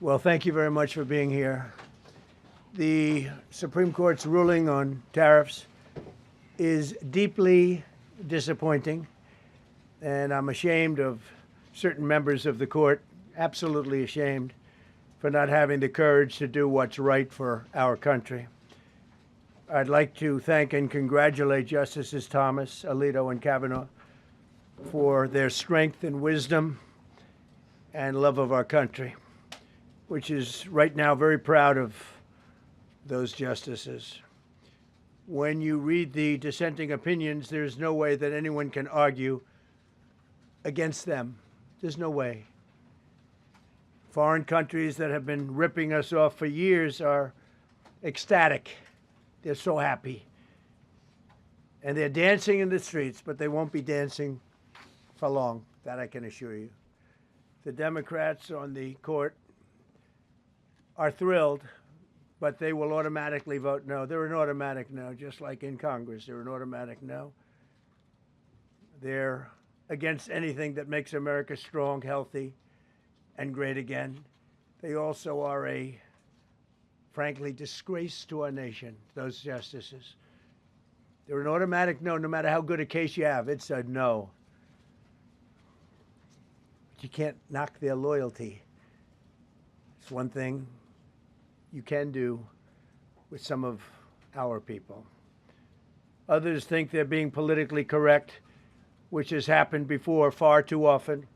Well, thank you very much for being here. The Supreme Court's ruling on tariffs is deeply disappointing, and I'm ashamed of certain members of the court, absolutely ashamed, for not having the courage to do what's right for our country. I'd like to thank and congratulate Justices Thomas, Alito, and Kavanaugh for their strength and wisdom and love of our country, which is right now very proud of those justices. When you read the dissenting opinions, there's no way that anyone can argue against them. There's no way. Foreign countries that have been ripping us off for years are ecstatic. They're so happy. And they're dancing in the streets, but they won't be dancing for long, that I can assure you. The Democrats on the court are thrilled, but they will automatically vote no. They're an automatic no, just like in Congress. They're an automatic no. They're against anything that makes America strong, healthy, and great again. They also are a, frankly, disgrace to our nation, those justices. They're an automatic no, no matter how good a case you have. It's a no. But you can't knock their loyalty. It's one thing you can do with some of our people. Others think they're being politically correct, which has happened before far too often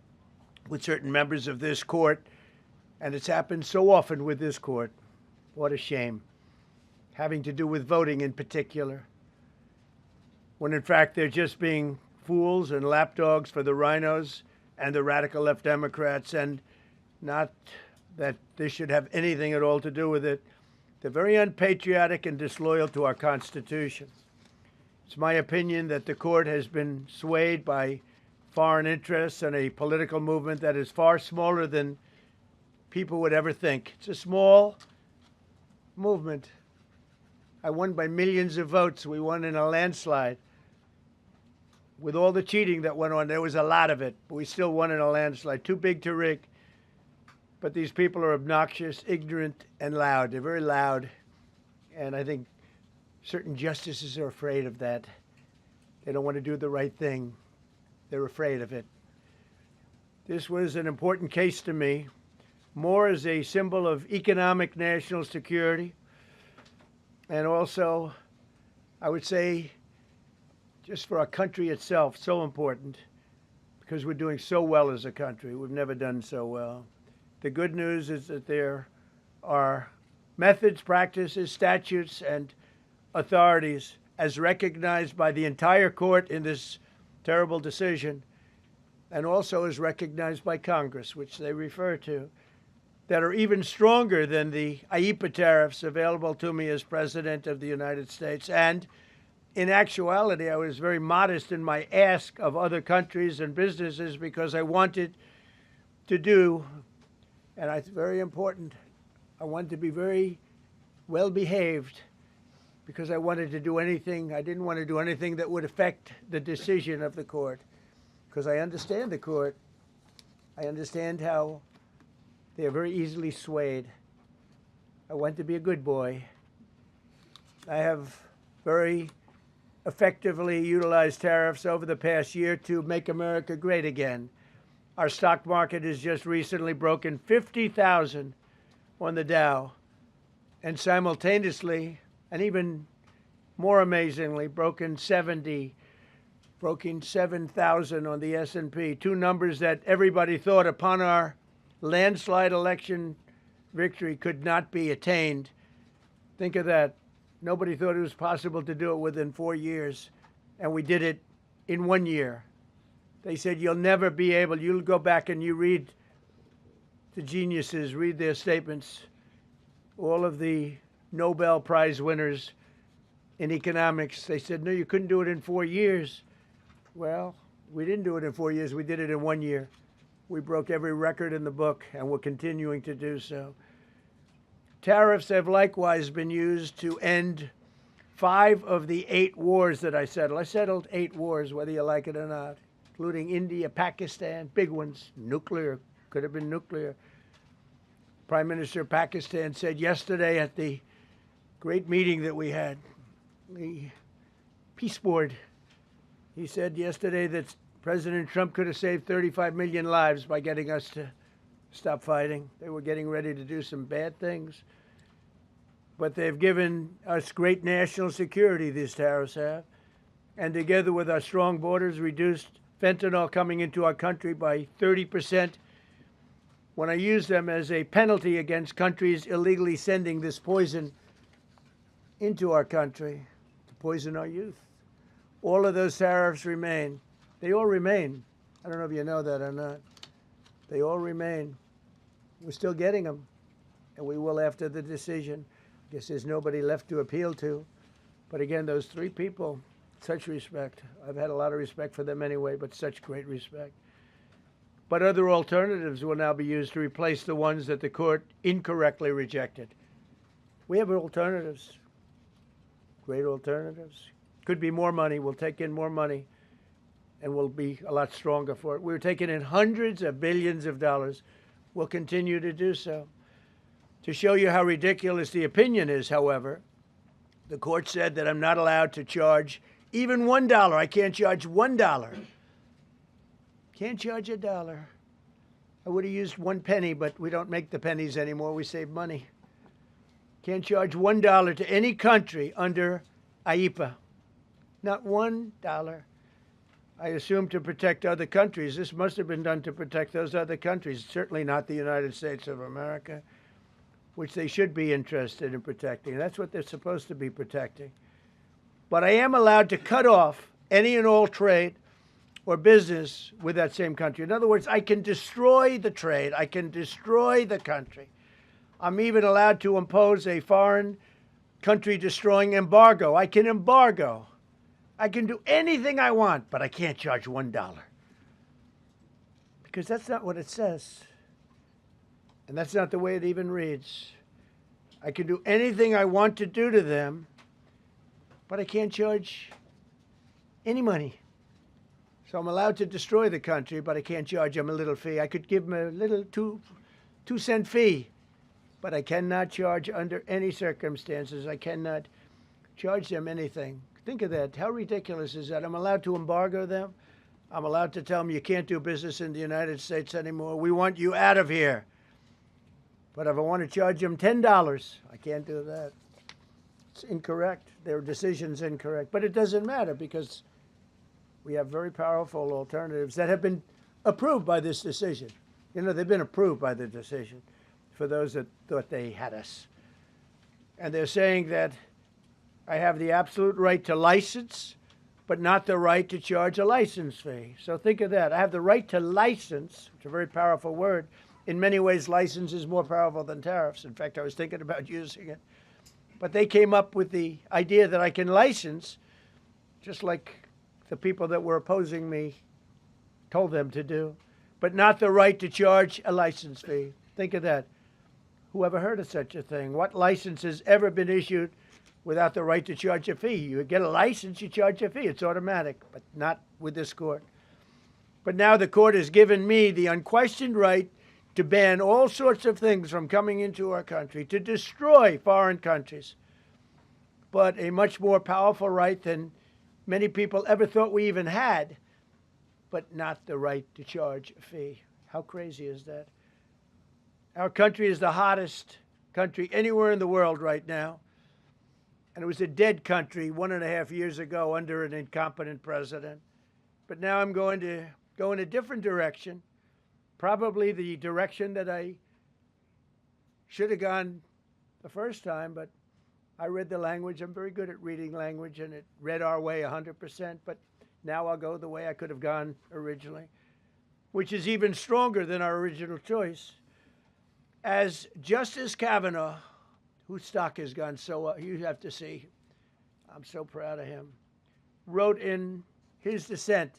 with certain members of this court, and it's happened so often with this court. What a shame. Having to do with voting in particular, when in fact they're just being fools and lapdogs for the rhinos and the radical left Democrats, and not that this should have anything at all to do with it. They're very unpatriotic and disloyal to our Constitution. It's my opinion that the court has been swayed by foreign interests and a political movement that is far smaller than people would ever think. It's a small movement. I won by millions of votes. We won in a landslide. With all the cheating that went on, there was a lot of it, but we still won in a landslide. Too big to rig. But these people are obnoxious, ignorant, and loud. They're very loud. And I think certain justices are afraid of that. They don't want to do the right thing. They're afraid of it. This was an important case to me, more as a symbol of economic national security, and also, I would say, just for our country itself, so important, because we're doing so well as a country. We've never done so well. The good news is that there are methods, practices, statutes, and authorities, as recognized by the entire court in this terrible decision, and also as recognized by Congress, which they refer to, that are even stronger than the IEEPA tariffs available to me as President of the United States. And in actuality, I was very modest in my ask of other countries and businesses because I wanted to do, and it's very important, I wanted to be very well behaved because I wanted to do anything, I didn't want to do anything that would affect the decision of the court, because I understand the court. I understand how they are very easily swayed. I want to be a good boy. I have very effectively utilized tariffs over the past year to make America great again. Our stock market has just recently broken 50,000 on the Dow, and simultaneously, and even more amazingly, broken 7,000 on the S&P, two numbers that everybody thought upon our landslide election victory could not be attained. Think of that. Nobody thought it was possible to do it within 4 years, and we did it in 1 year. They said, you'll never be able, you'll go back and you read the geniuses, read their statements, all of the Nobel Prize winners in economics. They said, no, you couldn't do it in 4 years. Well, we didn't do it in 4 years. We did it in 1 year. We broke every record in the book, and we're continuing to do so. Tariffs have likewise been used to end 5 of the 8 wars that I settled. I settled 8 wars, whether you like it or not, including India, Pakistan, big ones, nuclear, could have been nuclear. Prime Minister of Pakistan said yesterday at the great meeting that we had, the Peace Board. He said yesterday that President Trump could have saved 35 million lives by getting us to stop fighting. They were getting ready to do some bad things. But they've given us great national security, these tariffs have. And together with our strong borders, reduced fentanyl coming into our country by 30%. When I use them as a penalty against countries illegally sending this poison into our country to poison our youth. All of those tariffs remain. They all remain. I don't know if you know that or not. They all remain. We're still getting them, and we will after the decision. I guess there's nobody left to appeal to. But again, those three people, such respect. I've had a lot of respect for them anyway, but such great respect. But other alternatives will now be used to replace the ones that the court incorrectly rejected. We have alternatives, great alternatives. Could be more money. We'll take in more money, and we'll be a lot stronger for it. We're taking in hundreds of billions of dollars. We'll continue to do so. To show you how ridiculous the opinion is, however, the court said that I'm not allowed to charge even $1. I can't charge $1. Can't charge $1. I would have used 1 penny, but we don't make the pennies anymore. We save money. Can't charge $1 to any country under IEEPA. Not $1. I assume to protect other countries. This must have been done to protect those other countries, certainly not the United States of America, which they should be interested in protecting. That's what they're supposed to be protecting. But I am allowed to cut off any and all trade or business with that same country. In other words, I can destroy the trade. I can destroy the country. I'm even allowed to impose a foreign country-destroying embargo. I can embargo. I can do anything I want, but I can't charge $1. Because that's not what it says. And that's not the way it even reads. I can do anything I want to do to them, but I can't charge any money. So I'm allowed to destroy the country, but I can't charge them a little fee. I could give them a little two-cent fee, but I cannot charge under any circumstances. I cannot charge them anything. Think of that. How ridiculous is that? I'm allowed to embargo them. I'm allowed to tell them you can't do business in the United States anymore. We want you out of here. But if I want to charge them $10, I can't do that. It's incorrect. Their decision's incorrect. But it doesn't matter because we have very powerful alternatives that have been approved by this decision. You know, they've been approved by the decision for those that thought they had us. And they're saying that I have the absolute right to license, but not the right to charge a license fee. So think of that. I have the right to license, which is a very powerful word. In many ways, license is more powerful than tariffs. In fact, I was thinking about using it. But they came up with the idea that I can license, just like the people that were opposing me told them to do, but not the right to charge a license fee. Think of that. Who ever heard of such a thing? What license has ever been issued without the right to charge a fee? You get a license, you charge a fee. It's automatic, but not with this court. But now the court has given me the unquestioned right to ban all sorts of things from coming into our country, to destroy foreign countries, but a much more powerful right than many people ever thought we even had, but not the right to charge a fee. How crazy is that? Our country is the hottest country anywhere in the world right now. And it was a dead country 1.5 years ago under an incompetent president. But now I'm going to go in a different direction, probably the direction that I should have gone the first time, but I read the language. I'm very good at reading language, and it read our way 100%, but now I'll go the way I could have gone originally, which is even stronger than our original choice. As Justice Kavanaugh, whose stock has gone so up, you have to see, I'm so proud of him, wrote in his dissent,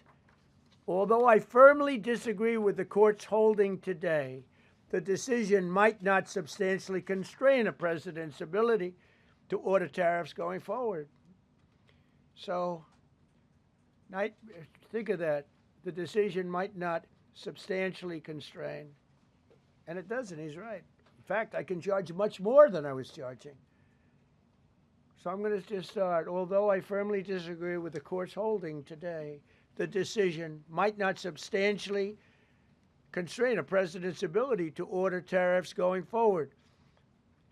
although I firmly disagree with the court's holding today, the decision might not substantially constrain a president's ability to order tariffs going forward. So, think of that. The decision might not substantially constrain. And it doesn't. He's right. fact, I can charge much more than I was charging. So I'm going to just start. Although I firmly disagree with the court's holding today, the decision might not substantially constrain a president's ability to order tariffs going forward.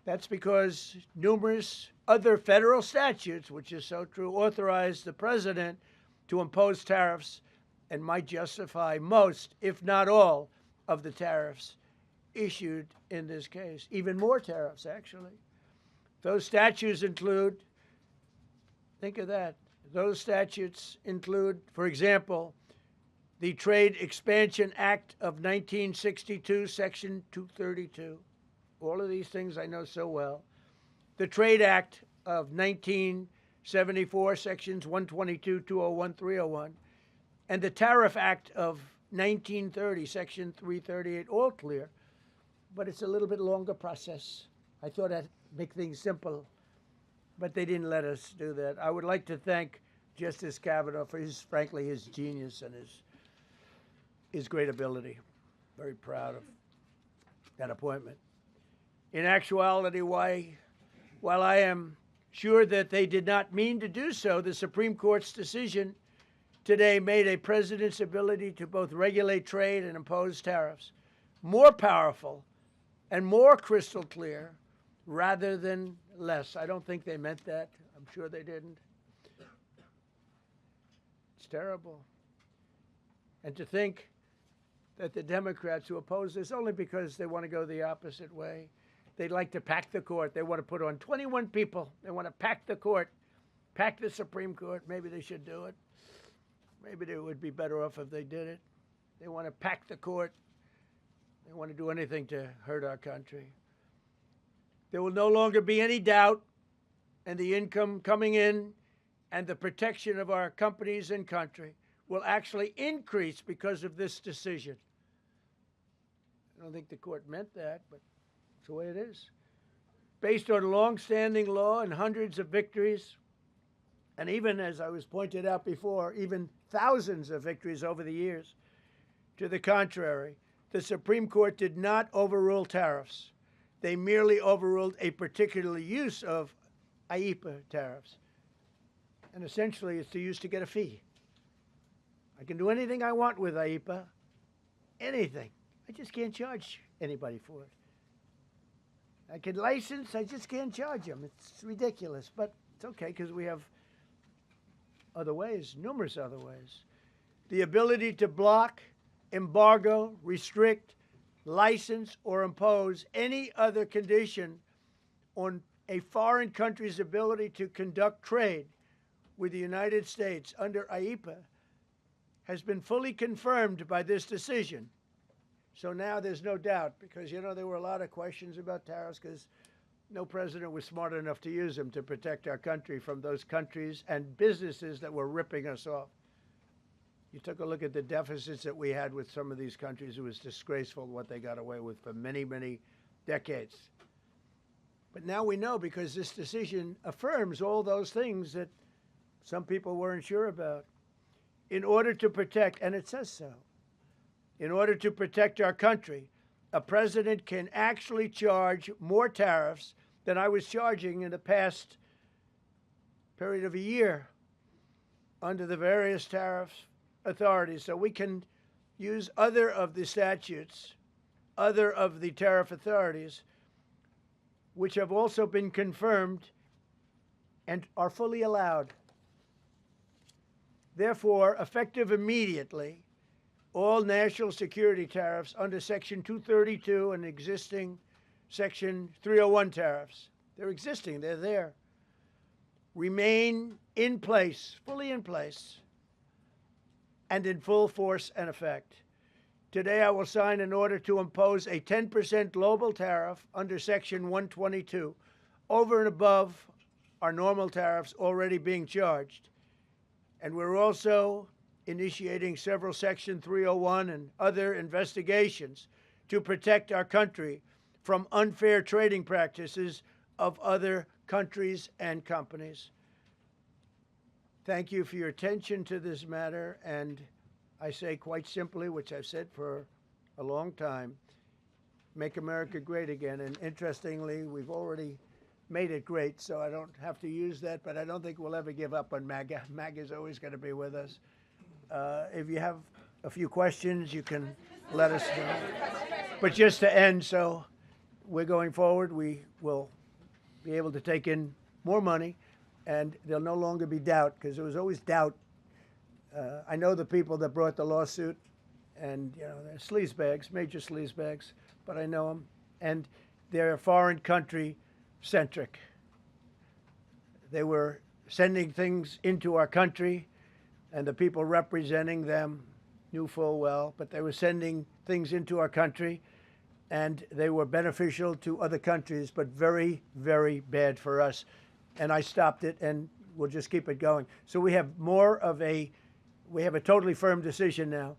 That's because numerous other federal statutes, which is so true, authorize the president to impose tariffs and might justify most, if not all, of the tariffs issued in this case. Even more tariffs, actually. Those statutes include, think of that, those statutes include, for example, the Trade Expansion Act of 1962, Section 232. All of these things I know so well. The Trade Act of 1974, Sections 122, 201, 301. And the Tariff Act of 1930, Section 338, all clear. But it's a little bit longer process. I thought I'd make things simple, but they didn't let us do that. I would like to thank Justice Kavanaugh for frankly, his genius and his great ability. Very proud of that appointment. In actuality, while I am sure that they did not mean to do so, the Supreme Court's decision today made a president's ability to both regulate trade and impose tariffs more powerful and more crystal clear rather than less. I don't think they meant that. I'm sure they didn't. It's terrible. And to think that the Democrats who oppose this only because they want to go the opposite way, they'd like to pack the court. They want to put on 21 people. They want to pack the court, pack the Supreme Court. Maybe they should do it. Maybe they would be better off if they did it. They want to pack the court. They want to do anything to hurt our country. There will no longer be any doubt, and the income coming in and the protection of our companies and country will actually increase because of this decision. I don't think the court meant that, but it's the way it is. Based on long-standing law and hundreds of victories, and even, as I was pointed out before, even thousands of victories over the years, to the contrary, the Supreme Court did not overrule tariffs. They merely overruled a particular use of IEEPA tariffs. And essentially, it's used to get a fee. I can do anything I want with IEEPA, anything. I just can't charge anybody for it. I can license, I just can't charge them. It's ridiculous, but it's okay because we have other ways, numerous other ways. The ability to block, embargo, restrict, license, or impose any other condition on a foreign country's ability to conduct trade with the United States under IEEPA has been fully confirmed by this decision. So now there's no doubt, because, you know, there were a lot of questions about tariffs because no president was smart enough to use them to protect our country from those countries and businesses that were ripping us off. You took a look at the deficits that we had with some of these countries. It was disgraceful what they got away with for many, many decades. But now we know, because this decision affirms all those things that some people weren't sure about. In order to protect, and it says so, in order to protect our country, a president can actually charge more tariffs than I was charging in the past period of a year under the various tariff authorities. So we can use other of the statutes, other of the tariff authorities, which have also been confirmed and are fully allowed. Therefore, effective immediately, all national security tariffs under Section 232 and existing Section 301 tariffs, they're existing, they're there, remain in place, fully in place, and in full force and effect. Today, I will sign an order to impose a 10% global tariff under Section 122 over and above our normal tariffs already being charged. And we're also initiating several Section 301 and other investigations to protect our country from unfair trading practices of other countries and companies. Thank you for your attention to this matter, and I say quite simply, which I've said for a long time, make America great again. And interestingly, we've already made it great, so I don't have to use that, but I don't think we'll ever give up on MAGA. MAGA is always going to be with us. If you have a few questions, you can let us know. But just to end, so we're going forward, we will be able to take in more money, and there'll no longer be doubt, because there was always doubt. I know the people that brought the lawsuit, and they're sleazebags, major sleazebags, but I know them, and they're foreign country centric. They were sending things into our country, and the people representing them knew full well, but they were sending things into our country, and they were beneficial to other countries, but very, very bad for us. And I stopped it, and we'll just keep it going. So we have we have a totally firm decision now,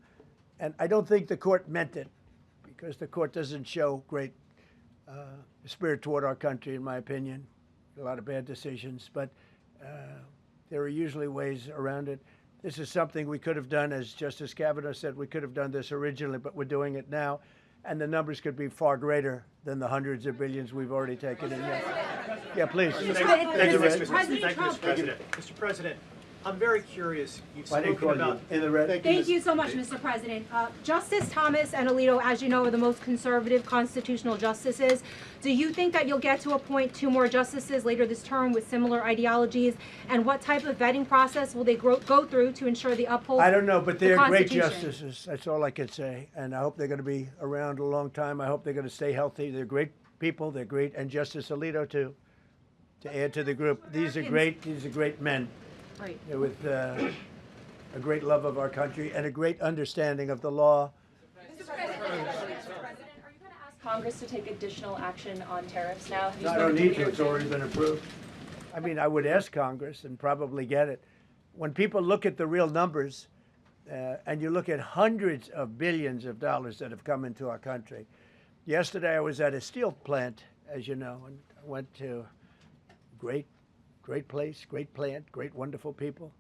and I don't think the court meant it, because the court doesn't show great spirit toward our country, in my opinion. A lot of bad decisions, but there are usually ways around it. This is something we could have done, as Justice Kavanaugh said, we could have done this originally, but we're doing it now. And the numbers could be far greater than the hundreds of billions we've already taken in. Yeah, please. Thank you, Mr. President. Mr. President, I'm very curious. You've spoken about in the red. Thank you so much, Mr. President. Justice Thomas and Alito, as you know, are the most conservative constitutional justices. Do you think that you'll get to appoint 2 more justices later this term with similar ideologies? And what type of vetting process will they go through to ensure they uphold? I don't know, but they're great justices. That's all I can say. And I hope they're going to be around a long time. I hope they're going to stay healthy. They're great people. They're great. And Justice Alito, too, to add to the group. These are great men. Right. With a great love of our country and a great understanding of the law. Mr. President, are you going to ask Congress to take additional action on tariffs now? No, I don't need to. It's already been approved. I mean, I would ask Congress and probably get it. When people look at the real numbers, and you look at hundreds of billions of dollars that have come into our country. Yesterday, I was at a steel plant, as you know, and I went to great place, great plant, great, wonderful people.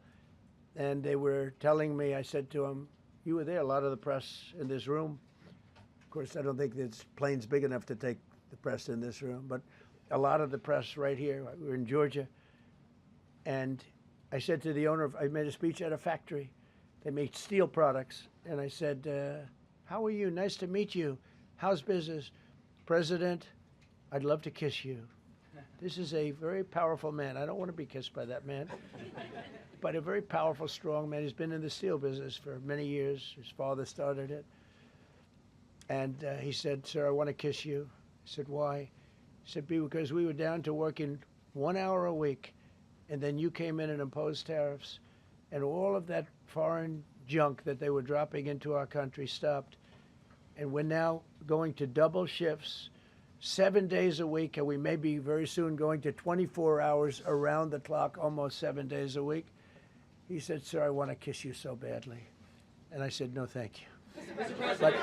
And they were telling me, I said to them, you were there, a lot of the press in this room. Of course, I don't think this plane's big enough to take the press in this room, but a lot of the press right here. We were in Georgia. And I said to the owner, I made a speech at a factory. They make steel products. And I said, how are you? Nice to meet you. How's business? President, I'd love to kiss you. This is a very powerful man. I don't want to be kissed by that man, but a very powerful, strong man. He's been in the steel business for many years. His father started it. And he said, sir, I want to kiss you. I said, why? He said, because we were down to working 1 hour a week, and then you came in and imposed tariffs, and all of that foreign junk that they were dropping into our country stopped. And we're now going to double shifts, 7 days a week, and we may be very soon going to 24 hours around the clock, almost 7 days a week. He said, sir, I want to kiss you so badly. And I said, no, thank you.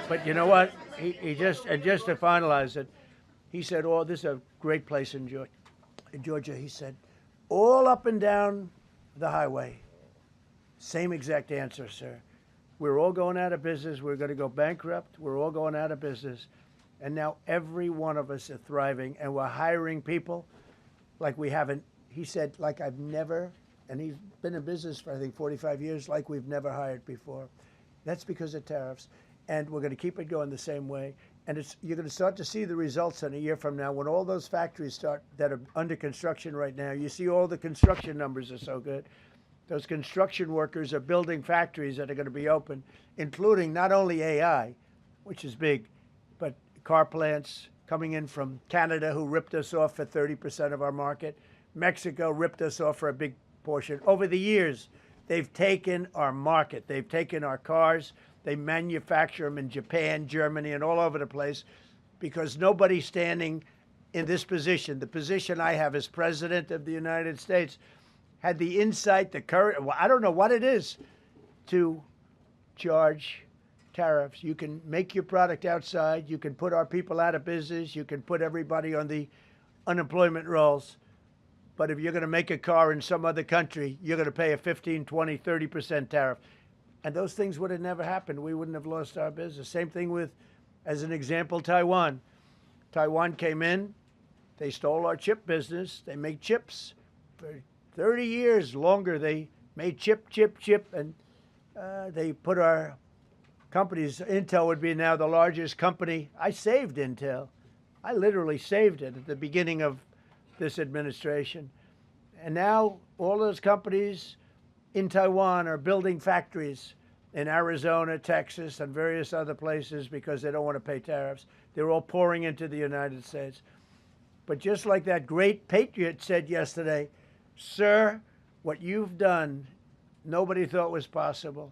But you know what? He just to finalize it, he said, oh, this is a great place in Georgia. He said, all up and down the highway, same exact answer, sir. We're all going out of business. We're going to go bankrupt. We're all going out of business. And now every one of us are thriving, and we're hiring people like we haven't. He said, like I've never, and he's been in business for, I think, 45 years, like we've never hired before. That's because of tariffs. And we're going to keep it going the same way. And you're going to start to see the results in a year from now when all those factories start that are under construction right now. You see all the construction numbers are so good. Those construction workers are building factories that are going to be open, including not only AI, which is big, but car plants coming in from Canada, who ripped us off for 30% of our market. Mexico ripped us off for a big portion. Over the years, they've taken our market. They've taken our cars. They manufacture them in Japan, Germany, and all over the place because nobody's standing in this position. The position I have as President of the United States had the insight, the courage, well, I don't know what it is, to charge tariffs. You can make your product outside. You can put our people out of business. You can put everybody on the unemployment rolls. But if you're going to make a car in some other country, you're going to pay a 15, 20, 30% tariff. And those things would have never happened. We wouldn't have lost our business. Same thing with, as an example, Taiwan. Taiwan came in, they stole our chip business. They make chips. For 30 years longer, they made chip, and they put our companies. Intel would be now the largest company. I saved Intel. I literally saved it at the beginning of this administration. And now all those companies in Taiwan are building factories in Arizona, Texas, and various other places because they don't want to pay tariffs. They're all pouring into the United States. But just like that great patriot said yesterday, sir, what you've done, nobody thought was possible.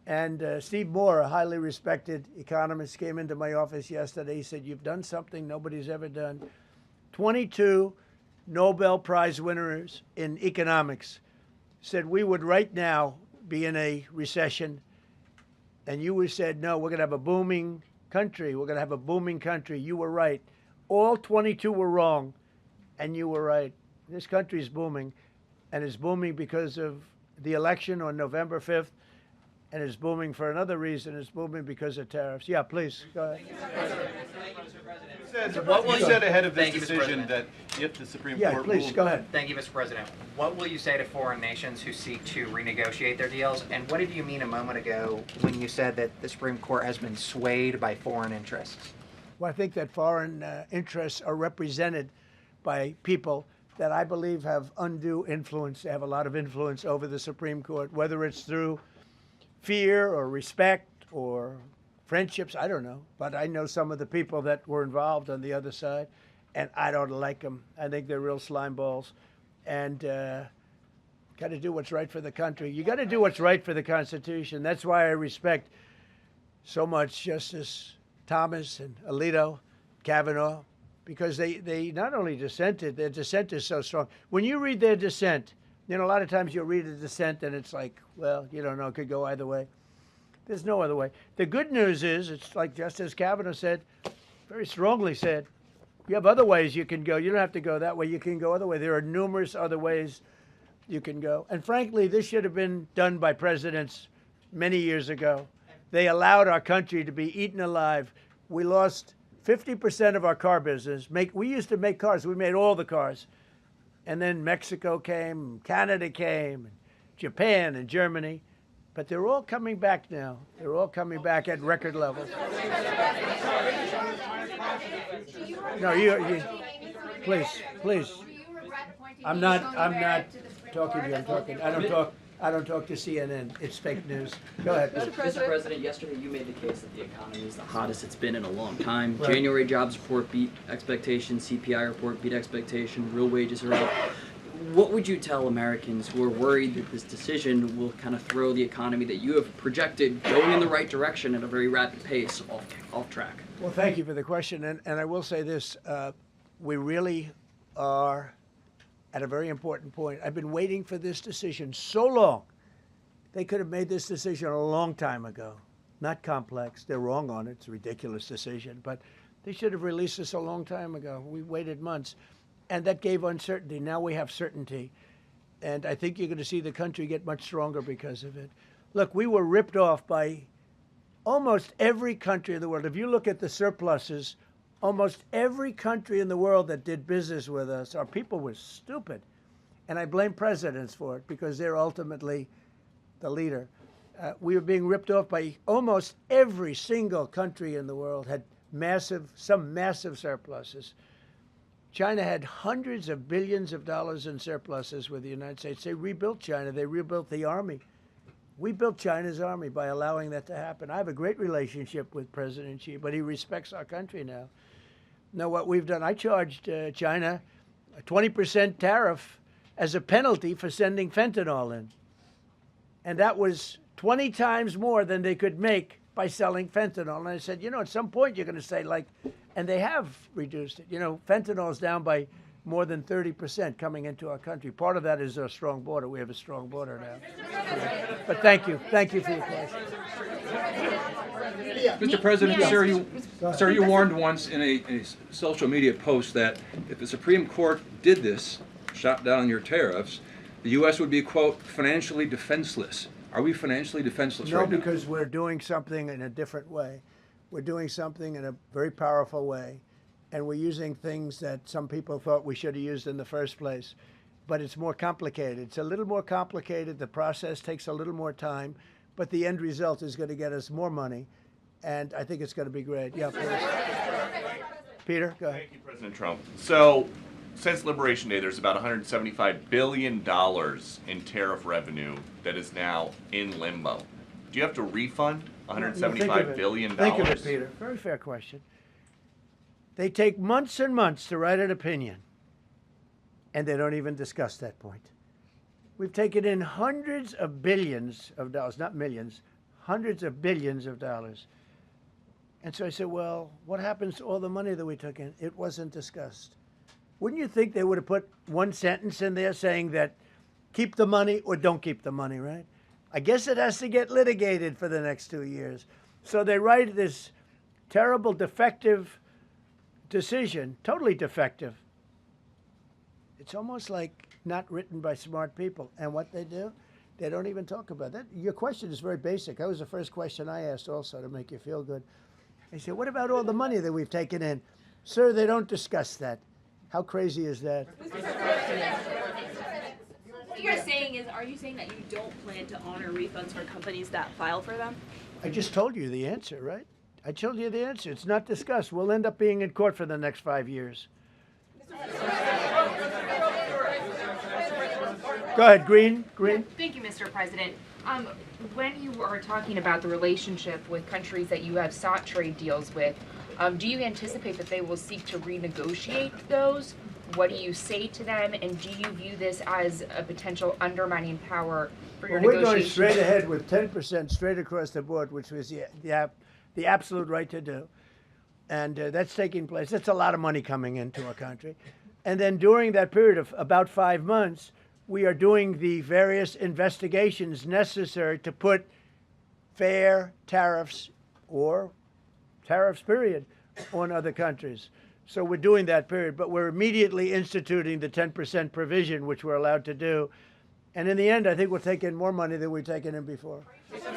And Steve Moore, a highly respected economist, came into my office yesterday. He said, you've done something nobody's ever done. 22 Nobel Prize winners in economics said we would right now be in a recession. And you said, no, we're going to have a booming country. We're going to have a booming country. You were right. All 22 were wrong, and you were right. This country is booming, and it's booming because of the election on November 5th, and it's booming for another reason. It's booming because of tariffs. Yeah, please, go ahead. You said ahead of this decision that if the Supreme Court Yeah, please, ruled, go ahead. Thank you, Mr. President. What will you say to foreign nations who seek to renegotiate their deals? And what did you mean a moment ago when you said that the Supreme Court has been swayed by foreign interests? Well, I think that foreign interests are represented by people that I believe have undue influence. They have a lot of influence over the Supreme Court, whether it's through fear or respect or friendships, I don't know. But I know some of the people that were involved on the other side, and I don't like them. I think they're real slime balls. And got to do what's right for the country. You got to do what's right for the Constitution. That's why I respect so much Justice Thomas and Alito, Kavanaugh, because they not only dissented, their dissent is so strong. When you read their dissent, you know, a lot of times you'll read a dissent and it's like, well, you don't know, it could go either way. There's no other way. The good news is, it's like Justice Kavanaugh said, very strongly said, you have other ways you can go. You don't have to go that way. You can go other way. There are numerous other ways you can go. And frankly, this should have been done by presidents many years ago. They allowed our country to be eaten alive. We lost 50% of our car business. We used to make cars. We made all the cars. And then Mexico came, Canada came, and Japan and Germany. But they're all coming back now. They're all coming back at record levels. No, you please. I'm not talking to you. I don't talk to CNN. It's fake news. Go ahead. Mr. President, yesterday you made the case that the economy is the hottest it's been in a long time. Right. January jobs report beat expectations, CPI report beat expectation, real wages are up. What would you tell Americans who are worried that this decision will kind of throw the economy that you have projected going in the right direction at a very rapid pace off track? Well, thank you for the question. And I will say this, we really are at a very important point. I've been waiting for this decision so long. They could have made this decision a long time ago. Not complex. They're wrong on it. It's a ridiculous decision. But they should have released this a long time ago. We waited months. And that gave uncertainty. Now we have certainty. And I think you're going to see the country get much stronger because of it. Look, we were ripped off by almost every country in the world. If you look at the surpluses, almost every country in the world that did business with us, our people were stupid. And I blame presidents for it because they're ultimately the leader. We were being ripped off by almost every single country in the world, had some massive surpluses. China had hundreds of billions of dollars in surpluses with the United States. They rebuilt China. They rebuilt the army. We built China's army by allowing that to happen. I have a great relationship with President Xi, but he respects our country now. Now, what we've done, I charged China a 20% tariff as a penalty for sending fentanyl in. And that was 20 times more than they could make by selling fentanyl. And I said, you know, at some point you're going to say, like, and they have reduced it. You know, fentanyl is down by more than 30% coming into our country. Part of that is our strong border. We have a strong border now. But thank you. Thank you for your question. Mr. President, sir, you warned once in a social media post that if the Supreme Court did this, shot down your tariffs, the U.S. would be, quote, financially defenseless. Are we financially defenseless right now? No, because we're doing something in a different way. We're doing something in a very powerful way. and we're using things that some people thought we should have used in the first place. But it's more complicated. It's a little more complicated. The process takes a little more time, but the end result is going to get us more money, and I think it's going to be great. Yeah, please. Peter, go ahead. Thank you, President Trump. So, since Liberation Day, there's about $175 billion in tariff revenue that is now in limbo. Do you have to refund $175 billion? Think of it, Peter. Very fair question. They take months and months to write an opinion, and they don't even discuss that point. We've taken in hundreds of billions of dollars, not millions, hundreds of billions of dollars. And so I said, well, what happens to all the money that we took in? It wasn't discussed. Wouldn't you think they would have put one sentence in there saying that keep the money or don't keep the money, right? I guess it has to get litigated for the next 2 years. So they write this terrible, defective decision, totally defective. It's almost like not written by smart people. And what they do, they don't even talk about that. Your question is very basic. That was the first question I asked also to make you feel good. I said, what about all the money that we've taken in? Sir, they don't discuss that. How crazy is that? What you're saying is, are you saying that you don't plan to honor refunds for companies that file for them? I just told you the answer, right? I told you the answer. It's not discussed. We'll end up being in court for the next 5 years. Go ahead, Green. Thank you, Mr. President. When you are talking about the relationship with countries that you have sought trade deals with, do you anticipate that they will seek to renegotiate those? What do you say to them, and do you view this as a potential undermining power for your We're negotiations? going straight ahead with 10% straight across the board, which was the absolute right to do. And that's taking place. That's a lot of money coming into our country. And then during that period of about 5 months, we are doing the various investigations necessary to put fair tariffs or tariffs, period, on other countries. So we're doing that period, but we're immediately instituting the 10% provision, which we're allowed to do. And in the end, I think we'll take in more money than we've taken in before. Mr.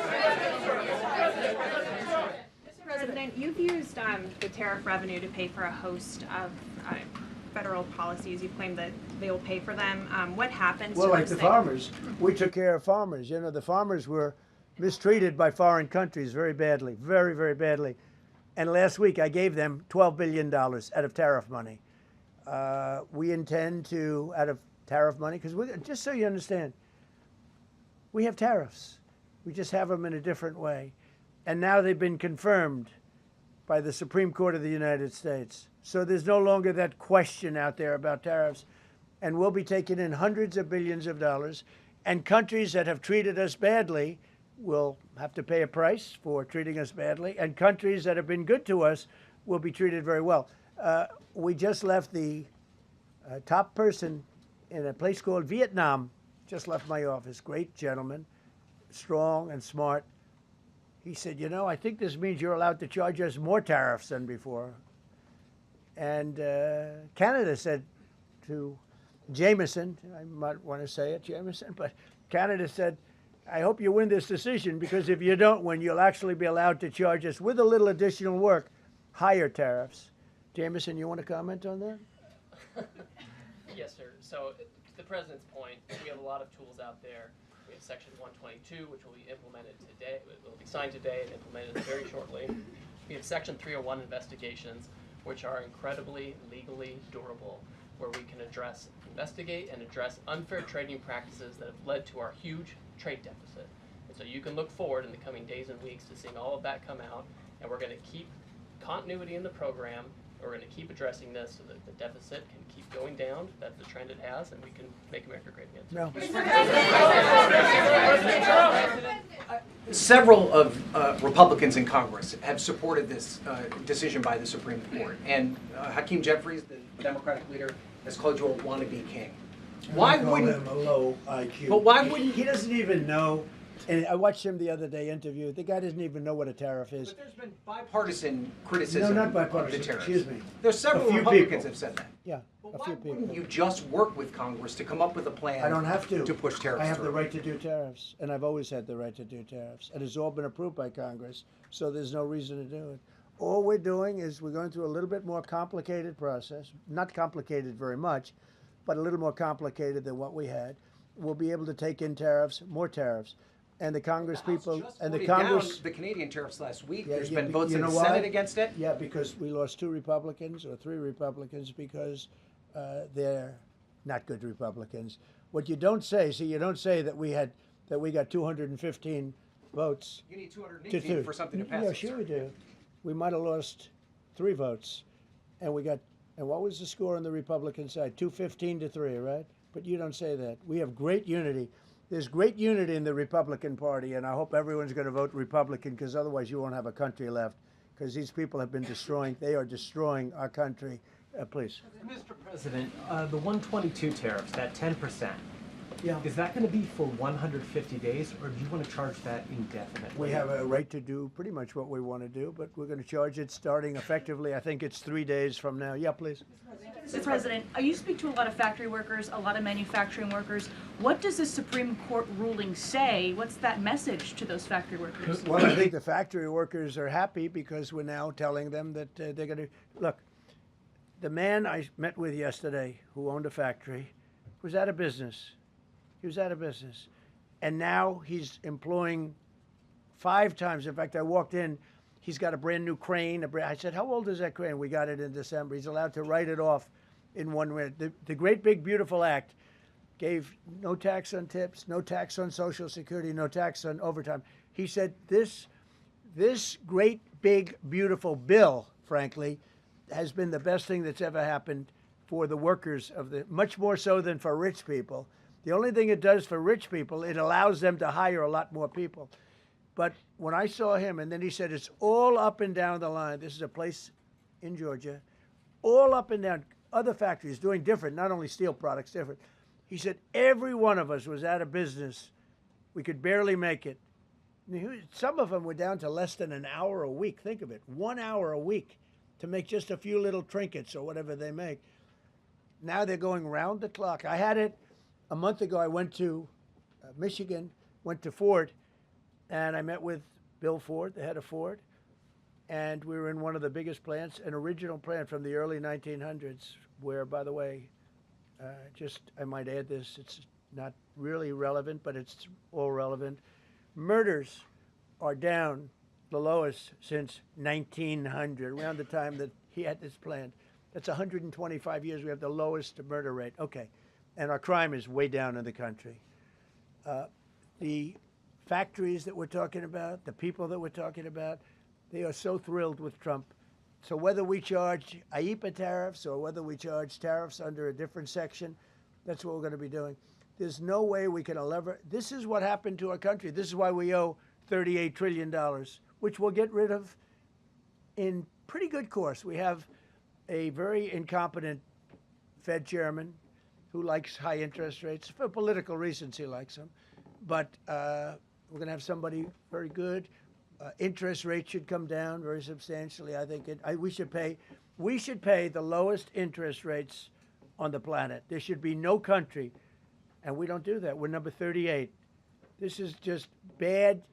President, you've used the tariff revenue to pay for a host of federal policies. You claim that they will pay for them. What happens Well, to like those the things? farmers. We took care of farmers. You know, the farmers were mistreated by foreign countries very badly, very, very badly. And last week I gave them $12 billion out of tariff money. We intend to, out of tariff money, because just so you understand, we have tariffs. We just have them in a different way. And now they've been confirmed by the Supreme Court of the United States. So there's no longer that question out there about tariffs. And we'll be taking in hundreds of billions of dollars. And countries that have treated us badly will have to pay a price for treating us badly. And countries that have been good to us will be treated very well. We just left the top person in a place called Vietnam, just left my office. Great gentleman, strong and smart. He said, you know, I think this means you're allowed to charge us more tariffs than before. And Canada said to Jameson, I might want to say it, Jameson, but Canada said, I hope you win this decision, because if you don't win, you'll actually be allowed to charge us, with a little additional work, higher tariffs. Jameson, you want to comment on that? Yes, sir. So, to the President's point, we have a lot of tools out there. We have Section 122, which will be implemented today. It will be signed today and implemented very shortly. We have Section 301 investigations, which are incredibly legally durable, where we can investigate and address unfair trading practices that have led to our huge trade deficit. And so you can look forward in the coming days and weeks to seeing all of that come out, and we're going to keep continuity in the program. We're going to keep addressing this so that the deficit can keep going down. That's the trend it has, and we can make America great again. No. Several of Republicans in Congress have supported this decision by the Supreme Court, and Hakeem Jeffries, the Democratic leader, has called you a wannabe king. Why wouldn't him a low IQ? But why wouldn't he doesn't even know? And I watched him the other day interview. The guy doesn't even know what a tariff is. But there's been bipartisan criticism No, not bipartisan. of the tariffs. Excuse me. There's several A few Republicans people. have said that. Yeah, But a why few people. wouldn't you just work with Congress to come up with a plan? I don't have to. push tariffs I have through? the right to do tariffs, and I've always had the right to do tariffs, and it's all been approved by Congress. So there's no reason to do it. all we're doing is we're going through a little bit more complicated process, not complicated very much, but a little more complicated than what we had. We'll be able to take in tariffs, more tariffs. And the Congress people, and the Congress. Down the Canadian tariffs last week. Yeah, There's yeah, been votes you in know the why? Senate against it. Yeah, because we lost 2 Republicans or 3 Republicans because they're not good Republicans. What you don't say, you don't say that we got 215 votes. You need 218 for something to pass. Yeah, sure we do. We might have lost 3 votes, and we got. And what was the score on the Republican side? 215 to 3, right? But you don't say that. We have great unity. There's great unity in the Republican Party, and I hope everyone's going to vote Republican, because otherwise you won't have a country left. Because these people have been destroying. They are destroying our country. Please. Mr. President, the 122 tariffs, that 10%, Yeah. is that going to be for 150 days, or do you want to charge that indefinitely? We have a right to do pretty much what we want to do, but we're going to charge it starting effectively. I think it's 3 days from now. Yeah, please. Mr. President, you speak to a lot of factory workers, a lot of manufacturing workers. What does the Supreme Court ruling say? What's that message to those factory workers? Well, I think the factory workers are happy because we're now telling them that they're going to look. The man I met with yesterday, who owned a factory, was out of business. He was out of business, and now he's employing 5 times. In fact, I walked in. He's got a brand new crane. I said, "How old is that crane?" We got it in December. He's allowed to write it off in 1 minute. The Great Big Beautiful Act gave no tax on tips, no tax on Social Security, no tax on overtime. He said this great big beautiful bill, frankly, has been the best thing that's ever happened for the workers much more so than for rich people. The only thing it does for rich people, it allows them to hire a lot more people. But when I saw him, and then he said, it's all up and down the line. This is a place in Georgia, all up and down, other factories doing different, not only steel products, different. He said, every one of us was out of business. We could barely make it. Some of them were down to less than an hour a week. Think of it, 1 hour a week to make just a few little trinkets or whatever they make. Now they're going round the clock. I had it a month ago. I went to Michigan, went to Ford, and I met with Bill Ford, the head of Ford, and we were in one of the biggest plants, an original plant from the early 1900s, where, by the way, I might add this, it's not really relevant, but it's all relevant. Murders are down the lowest since 1900, around the time that he had this plant. That's 125 years. We have the lowest murder rate. Okay. And our crime is way down in the country. The factories that we're talking about, the people that we're talking about, they are so thrilled with Trump. So whether we charge IEEPA tariffs or whether we charge tariffs under a different section, that's what we're going to be doing. There's no way we can lever. This is what happened to our country. This is why we owe $38 trillion, which we'll get rid of in pretty good course. We have a very incompetent Fed chairman who likes high interest rates. For political reasons, he likes them. But we're going to have somebody very good. Interest rates should come down very substantially. I think we should pay the lowest interest rates on the planet. There should be no country, and we don't do that. We're number 38. This is just bad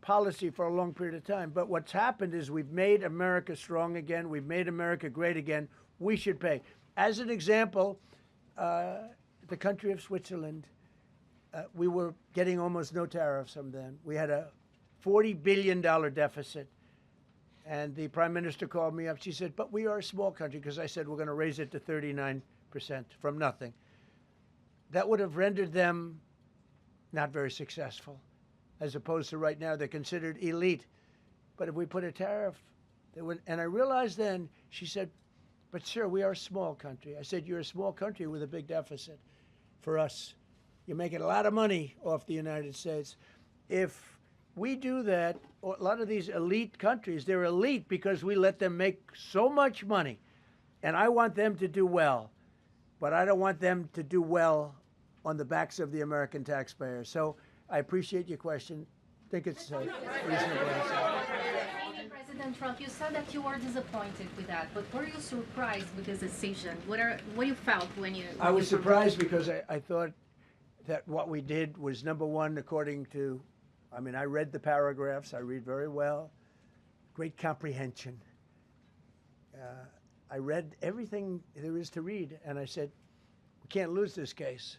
policy for a long period of time. But what's happened is we've made America strong again. We've made America great again. We should pay. As an example, the country of Switzerland, we were getting almost no tariffs from them. We had a $40 billion deficit. And the prime minister called me up. She said, but we are a small country, because I said we're going to raise it to 39% from nothing. That would have rendered them not very successful. As opposed to right now, they're considered elite. But if we put a tariff, they would, and I realized then, she said, but sir, we are a small country. I said, you're a small country with a big deficit. For us, you're making a lot of money off the United States. If we do that, a lot of these elite countries, they're elite because we let them make so much money. And I want them to do well. But I don't want them to do well on the backs of the American taxpayers. So I appreciate your question. I think it's a reasonable answer. President Trump, you said that you were disappointed with that, but were you surprised with this decision? What you felt when you... I was surprised because I thought that what we did was, number one, according to, I read the paragraphs. I read very well. Great comprehension. I read everything there is to read, and I said, we can't lose this case.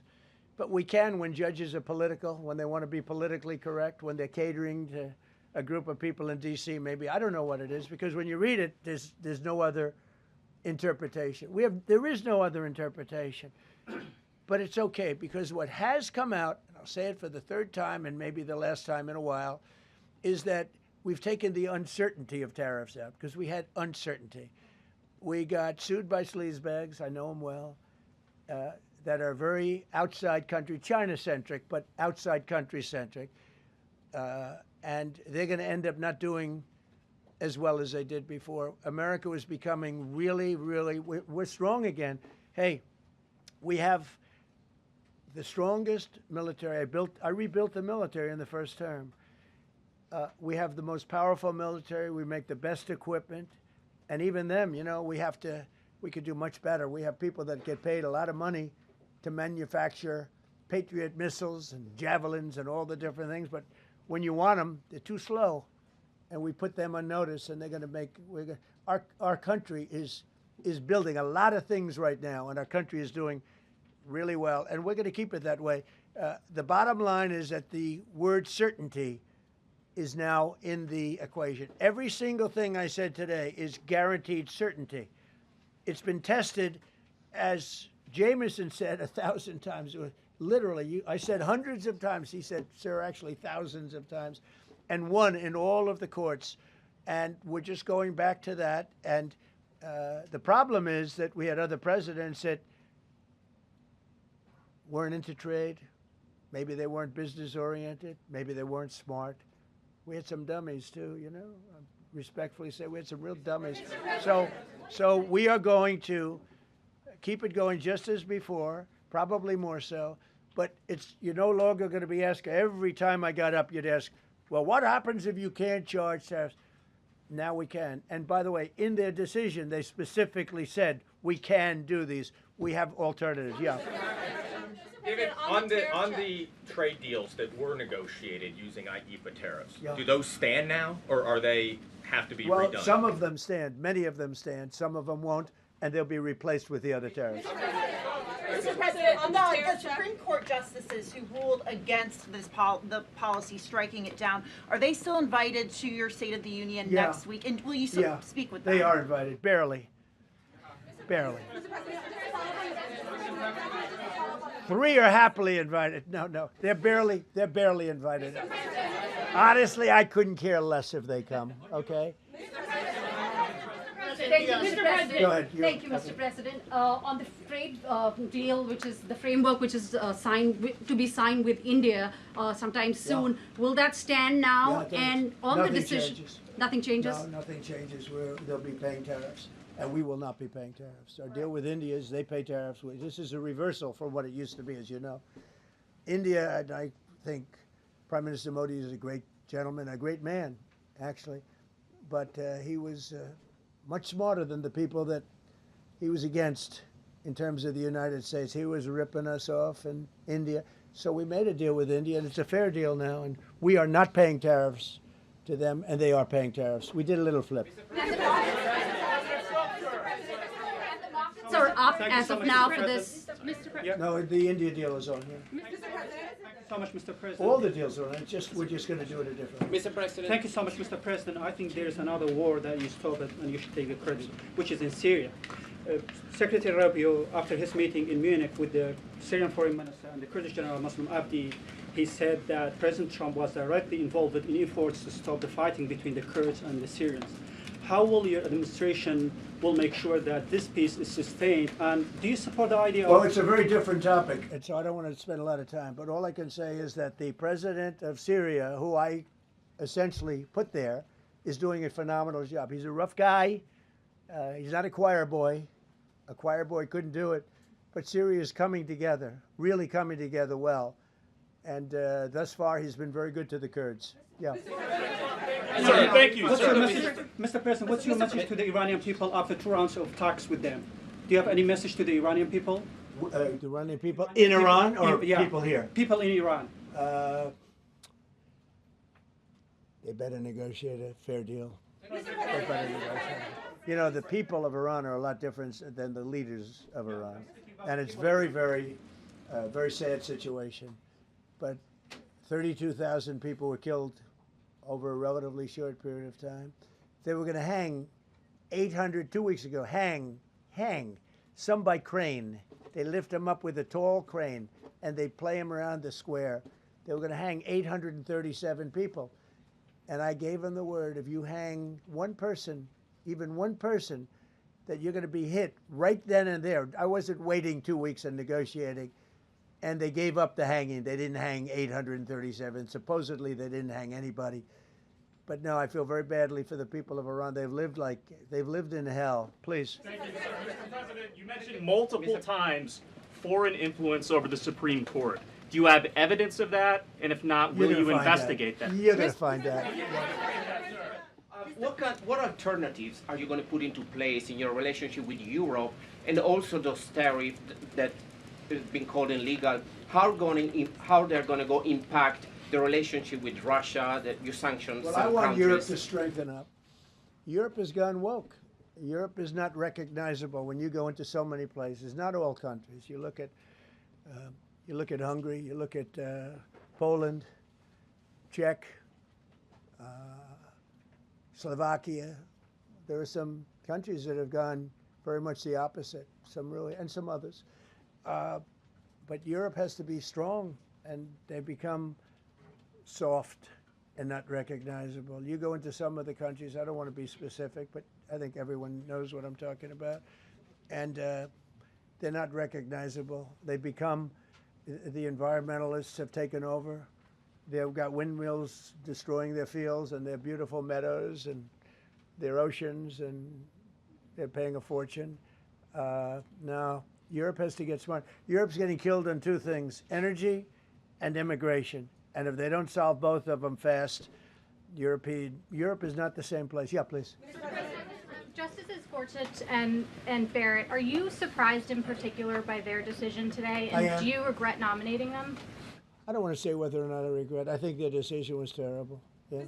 But we can when judges are political, when they want to be politically correct, when they're catering to a group of people in D.C. maybe. I don't know what it is, because when you read it, there's no other interpretation. There is no other interpretation. But it's okay, because what has come out, and I'll say it for the third time and maybe the last time in a while, is that we've taken the uncertainty of tariffs out, because we had uncertainty. We got sued by sleazebags, I know them well, that are very outside country, China-centric, but outside country-centric. And they're going to end up not doing as well as they did before. America was becoming really, really, we're strong again. Hey, we have the strongest military. I rebuilt the military in the first term. We have the most powerful military. We make the best equipment. And even them, you know, we could do much better. We have people that get paid a lot of money to manufacture Patriot missiles and javelins and all the different things. But when you want them, they're too slow. And we put them on notice, and they're going to make, our country is building a lot of things right now, and our country is doing really well. And we're going to keep it that way. The bottom line is that the word certainty is now in the equation. Every single thing I said today is guaranteed certainty. It's been tested, as Jameson said 1,000 times. Literally, I said hundreds of times. He said, sir, actually thousands of times, and won in all of the courts. And we're just going back to that. And the problem is that we had other presidents that weren't into trade. Maybe they weren't business oriented. Maybe they weren't smart. We had some dummies too, you know. I respectfully say we had some real dummies. So we are going to keep it going just as before, probably more so. But you're no longer going to be asked, every time I got up, you'd ask, well, what happens if you can't charge tariffs? Now we can. And by the way, in their decision, they specifically said, we can do these. We have alternatives, yeah. David, on the trade deals that were negotiated using IEEPA tariffs, do those stand now, or are they have to be redone? Well, some of them stand. Many of them stand. Some of them won't, and they'll be replaced with the other tariffs. Mr. President, the Supreme Court justices who ruled against this the policy, striking it down, are they still invited to your State of the Union next week? And will you speak with them? They are invited, barely. Barely. 3 are happily invited. No, they're barely invited. Honestly, I couldn't care less if they come. Okay. Thank you, Mr. President. Go ahead. Thank you, Mr. President. On the trade deal, which is the framework which is to be signed with India sometime soon, will that stand now? And on the decision, nothing changes. No, nothing changes. They'll be paying tariffs, and we will not be paying tariffs. Our deal with India is they pay tariffs. This is a reversal from what it used to be, as you know. India, and I think Prime Minister Modi is a great gentleman, a great man, actually, but he was much smarter than the people that he was against in terms of the United States. He was ripping us off in India. So we made a deal with India, and it's a fair deal now, and we are not paying tariffs to them, and they are paying tariffs. We did a little flip. Are up as of now for this. No, the India deal is on here. So much, Mr. President. All the deals are on. We're just going to do it a different way. Mr. President. Thank you so much, Mr. President. I think there's another war that you stopped and you should take the credit, which is in Syria. Secretary Rubio, after his meeting in Munich with the Syrian Foreign Minister and the Kurdish General Muslim Abdi, he said that President Trump was directly involved in efforts to stop the fighting between the Kurds and the Syrians. How will your administration make sure that this peace is sustained? And do you support the idea Well, it's a very different topic, and so I don't want to spend a lot of time. But all I can say is that the president of Syria, who I essentially put there, is doing a phenomenal job. He's a rough guy. He's not a choir boy. A choir boy couldn't do it. But Syria is coming together, really coming together well. And thus far, he's been very good to the Kurds. Yeah. Thank you. Mr. President, what's your message to the Iranian people after 2 rounds of talks with them? Do you have any message to the Iranian people? The Iranian people in Iran or people here? People in Iran. They better negotiate a fair deal. They better negotiate. You know, the people of Iran are a lot different than the leaders of Iran. And it's very, very, very sad situation. But 32,000 people were killed over a relatively short period of time. They were going to hang 800, 2 weeks ago, hang, some by crane. They lift them up with a tall crane, and they play them around the square. They were going to hang 837 people. And I gave them the word, if you hang one person, even one person, that you're going to be hit right then and there. I wasn't waiting 2 weeks and negotiating. And they gave up the hanging. They didn't hang 837. Supposedly, they didn't hang anybody. But no, I feel very badly for the people of Iran. They've lived in hell. Please. Thank you, Mr. President, you mentioned multiple times foreign influence over the Supreme Court. Do you have evidence of that? And if not, will you investigate that? You're going to find out. What alternatives are you going to put into place in your relationship with Europe, and also those tariffs that has been called illegal? How they're going to go impact the relationship with Russia, your sanctions? Well, I want Europe to strengthen up. Europe has gone woke. Europe is not recognizable when you go into so many places. Not all countries. You look at Hungary. You look at Poland, Czech, Slovakia. There are some countries that have gone very much the opposite. Some really, and some others. But Europe has to be strong, and they become soft and not recognizable. You go into some of the countries, I don't want to be specific, but I think everyone knows what I'm talking about, and they're not recognizable. They become, the environmentalists have taken over. They've got windmills destroying their fields and their beautiful meadows and their oceans, and they're paying a fortune. Now, Europe has to get smart. Europe's getting killed on two things, energy and immigration. And if they don't solve both of them fast, Europe is not the same place. Yeah, please. Justices Gorsuch and Barrett, are you surprised in particular by their decision today? I And am. do you regret nominating them? I don't want to say whether or not I regret. I think their decision was terrible. Yeah.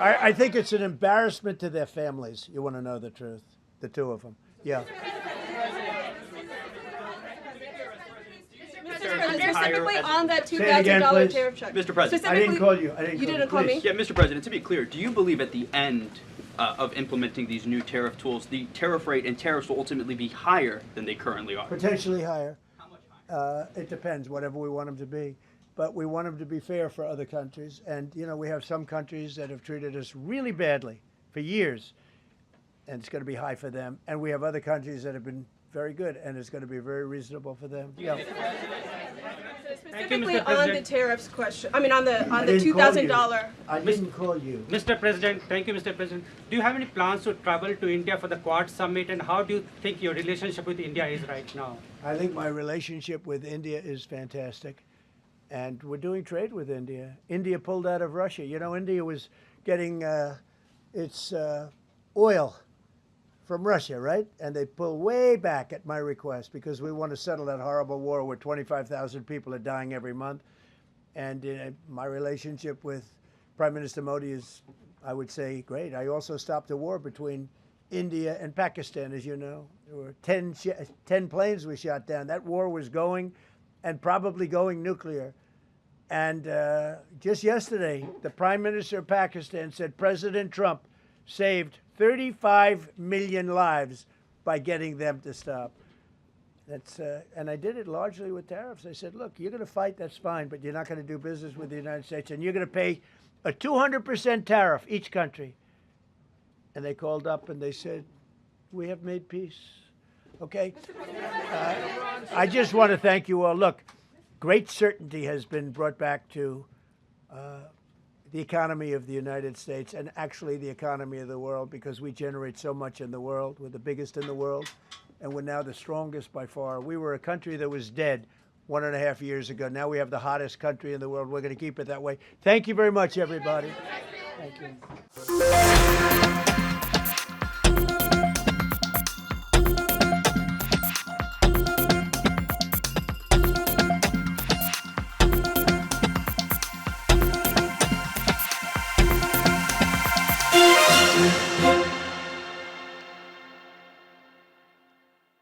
I think it's an embarrassment to their families. You want to know the truth. The two of them. Yeah. Specifically on that Say it again, $2,000 please. tariff check. Mr. President, I didn't call you. You didn't call me? Yeah, Mr. President, to be clear, do you believe at the end of implementing these new tariff tools, the tariff rate and tariffs will ultimately be higher than they currently are? Potentially higher. How much higher? It depends, whatever we want them to be. But we want them to be fair for other countries. And, you know, we have some countries that have treated us really badly for years, and it's going to be high for them. And we have other countries that have been very good, and it's going to be very reasonable for them. Yeah. Specifically on the tariffs question, I mean on the $2,000. I didn't call you. Mr. President, thank you, Mr. President. Do you have any plans to travel to India for the Quad Summit, and how do you think your relationship with India is right now? I think my relationship with India is fantastic, and we're doing trade with India. India pulled out of Russia. You know, India was getting its oil from Russia, right? And they pull way back at my request because we want to settle that horrible war where 25,000 people are dying every month. And my relationship with Prime Minister Modi is, I would say, great. I also stopped a war between India and Pakistan, as you know. There were 10 planes we shot down. That war was going, and probably going nuclear. And just yesterday, the Prime Minister of Pakistan said President Trump saved 35 million lives by getting them to stop. And I did it largely with tariffs. I said, look, you're going to fight, that's fine, but you're not going to do business with the United States, and you're going to pay a 200% tariff, each country. And they called up and they said, we have made peace. Okay? I just want to thank you all. Look, great certainty has been brought back to the economy of the United States, and actually the economy of the world, because we generate so much in the world. We're the biggest in the world, and we're now the strongest by far. We were a country that was dead 1.5 years ago. Now we have the hottest country in the world. We're going to keep it that way. Thank you very much, everybody. Thank you.